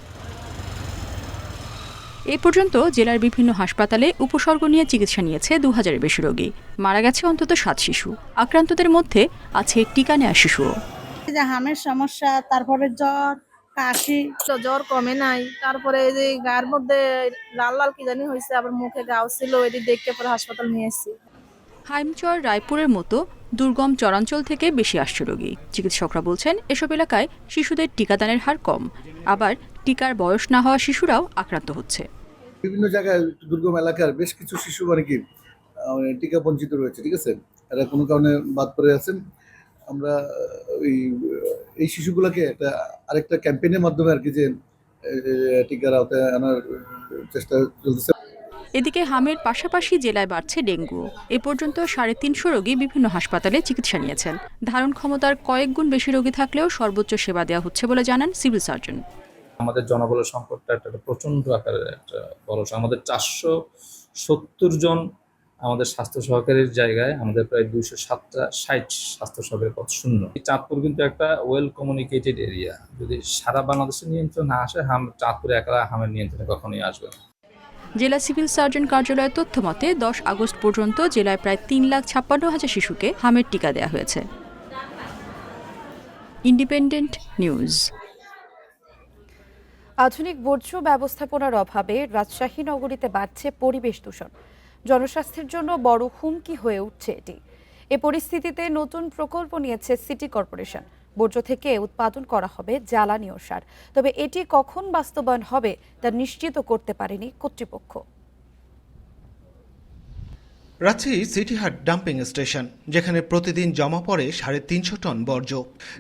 এ পর্যন্ত জেলার বিভিন্ন হাসপাতালে উপসর্গ নিয়ে চিকিৎসা নিয়েছে 2000-এর বেশি রোগী। মারা গেছে অন্তত 7 শিশু। আক্রান্তদের মধ্যে আছে টিকা নেওয়া শিশুও। যে হামের সমস্যা, তারপরে জ্বর, কাশি। জ্বর কমে নাই, তারপরে এই যে গায়ের মধ্যে লাল লাল কি জানি হয়েছে, আবার মুখে গাও ছিল, এটি দেখতে পরে হাসপাতাল নিয়ে এসেছি। হাইমচর, রায়পুরের মতো দুর্গম চরাঞ্চল থেকে বেশি আসছে রোগী। চিকিৎসকরা বলছেন এসব এলাকায় শিশুদের টিকাদানের হার কম, আবার টিকার বয়স না হওয়া শিশুরাও আক্রান্ত হচ্ছে। বিভিন্ন জায়গায় দুর্গম এলাকার বেশ কিছু শিশু মানে কি টিকা বঞ্চিত রয়েছে, ঠিক আছে, এরা কোনো কারণে বাদ পড়ে আছেন। আমরা এই শিশুগুলোকে আরেকটা ক্যাম্পেইনের মাধ্যমে আর কি যে টিকার আওতায় আনার চেষ্টা চলতেছে। এদিকে হামের পাশাপাশি জেলায় বাড়ছে ডেঙ্গু। এ পর্যন্ত 350 রোগী বিভিন্ন হাসপাতালে চিকিৎসা নিয়েছেন। ধারণ ক্ষমতার কয়েক গুণ বেশি রোগী থাকলেও সর্বোচ্চ সেবা দেওয়া হচ্ছে বলে জানান সিভিল সার্জন। আমাদের জনবলের সংকটটা একটা প্রচণ্ড আকারের একটা বড়। আমাদের 470 জন আমাদের স্বাস্থ্য সহকারীর জায়গায় আমাদের প্রায় 260 স্বাস্থ্য সহকারী পদ শূন্য। চাঁদপুর কিন্তু একটা ওয়েল কমিউনিকেটেড এরিয়া। যদি সারা বাংলাদেশের নিয়ন্ত্রণ না আসে, চাঁদপুরে একলা হামের নিয়ন্ত্রণে কখনোই আসবে না। জেলা সিভিল সার্জন কার্যালয়ের তথ্য মতে 10 আগস্ট পর্যন্ত জেলায় প্রায় 3,56,000 শিশুকে হামের টিকা দেওয়া হয়েছে। Independent news. আধুনিক বর্জ্য ব্যবস্থাপনার অভাবে রাজশাহী নগরীতে বাড়ছে পরিবেশ দূষণ। জনস্বাস্থ্যের জন্য বড় হুমকি হয়ে উঠছে এটি। এ পরিস্থিতিতে নতুন প্রকল্প নিয়েছে সিটি কর্পোরেশন। বর্জ্য থেকে উৎপাদন করা হবে জ্বালানি ও সার, তবে এটি কখন বাস্তবায়ন হবে তা নিশ্চিত করতে পারেনি কর্তৃপক্ষ। রাজশাহী সিটিহাট ডাম্পিং স্টেশন, যেখানে প্রতিদিন জমা পড়ে 350 টন বর্জ্য।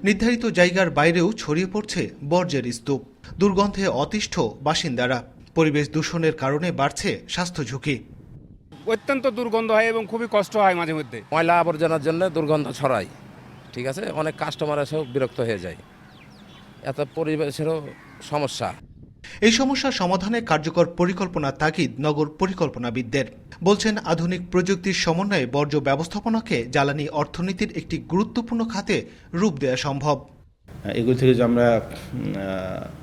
নির্ধারিত জায়গার বাইরেও ছড়িয়ে পড়ছে বর্জ্যের স্তূপ। দুর্গন্ধে অতিষ্ঠ বাসিন্দারা। পরিবেশ দূষণের কারণে বাড়ছে স্বাস্থ্য ঝুঁকি। অত্যন্ত দুর্গন্ধ হয় এবং খুবই কষ্ট হয় মাঝে মধ্যে। ময়লা আবর্জনার জন্য দুর্গন্ধ ছড়ায়, ঠিক আছে, অনেক কাস্টমার এসেও বিরক্ত হয়ে যায়, এত পরিবেশেরও সমস্যা। এই সমস্যার সমাধানে কার্যকর পরিকল্পনা তাগিদ নগর পরিকল্পনাবিদদের। বলছেন আধুনিক প্রযুক্তির সমন্বয়ে বর্জ্য ব্যবস্থাপনাকে জ্বালানি অর্থনীতির একটি গুরুত্বপূর্ণ খাতে রূপ দেওয়া সম্ভব। এগুলো থেকে যে আমরা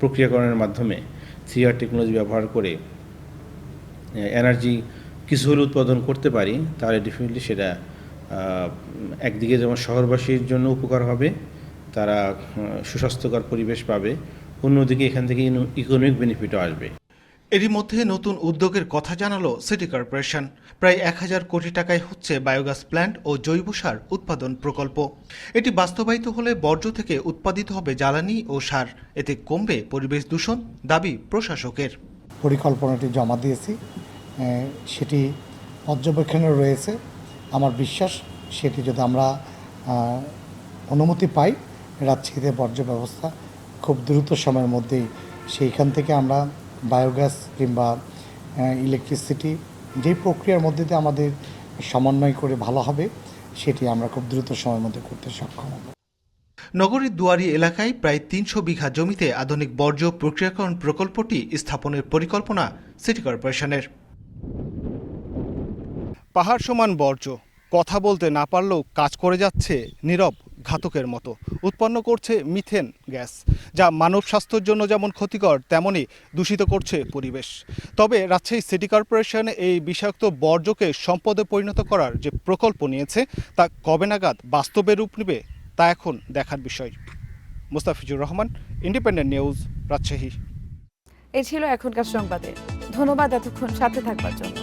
প্রক্রিয়াকরণের মাধ্যমে 3R টেকনোলজি ব্যবহার করে এনার্জি কিছু হলে উৎপাদন করতে পারি, তাহলে ডেফিনেটলি সেটা একদিকে যেমন শহরবাসীর জন্য উপকার হবে, তারা সুস্বাস্থ্যকর পরিবেশ পাবে, অন্যদিকে এখান থেকে ইকোনমিক বেনিফিটও আসবে। এরই মধ্যে নতুন উদ্যোগের কথা জানালো সিটি কর্পোরেশন। প্রায় 1000 কোটি টাকায় হচ্ছে বায়োগ্যাস প্ল্যান্ট ও জৈব সার উৎপাদন প্রকল্প। এটি বাস্তবায়িত হলে বর্জ্য থেকে উৎপাদিত হবে জ্বালানি ও সার। এতে কমবে পরিবেশ দূষণ, দাবি প্রশাসকের। পরিকল্পনাটি জমা দিয়েছি, সেটি পর্যবেক্ষণে রয়েছে। আমার বিশ্বাস সেটি যদি আমরা অনুমতি পাই, রাজশাহীতে বর্জ্য ব্যবস্থা খুব দ্রুত সময়ের মধ্যেই সেইখান থেকে আমরা বায়োগ্যাস কিংবা ইলেকট্রিসিটি যেই প্রক্রিয়ার মধ্যে দিয়ে আমাদের সমন্বয় করে ভালো হবে, সেটি আমরা খুব দ্রুত সময়ের মধ্যে করতে সক্ষম হব। নগরীর দুয়ারি এলাকায় প্রায় 300 বিঘা জমিতে আধুনিক বর্জ্য প্রক্রিয়াকরণ প্রকল্পটি স্থাপনের পরিকল্পনা সিটি কর্পোরেশনের। পাহাড় সমান বর্জ্য কথা বলতে না পারলেও কাজ করে যাচ্ছে নীরব ঘাতকের মতো। উৎপন্ন করছে মিথেন গ্যাস, যা মানব স্বাস্থ্যের জন্য যেমন ক্ষতিকর, তেমনই দূষিত করছে পরিবেশ। তবে রাজশাহী সিটি কর্পোরেশন এই বিষাক্ত বর্জ্যকে সম্পদে পরিণত করার যে প্রকল্প নিয়েছে, তা কবে নাগাদ বাস্তবে রূপ নেবে তা এখন দেখার বিষয়। Mustafizur Rahman, independent news, Rajshahi. এই ছিল এখনকার সংবাদে। ধন্যবাদ এতক্ষণ সাথে থাকবার জন্য।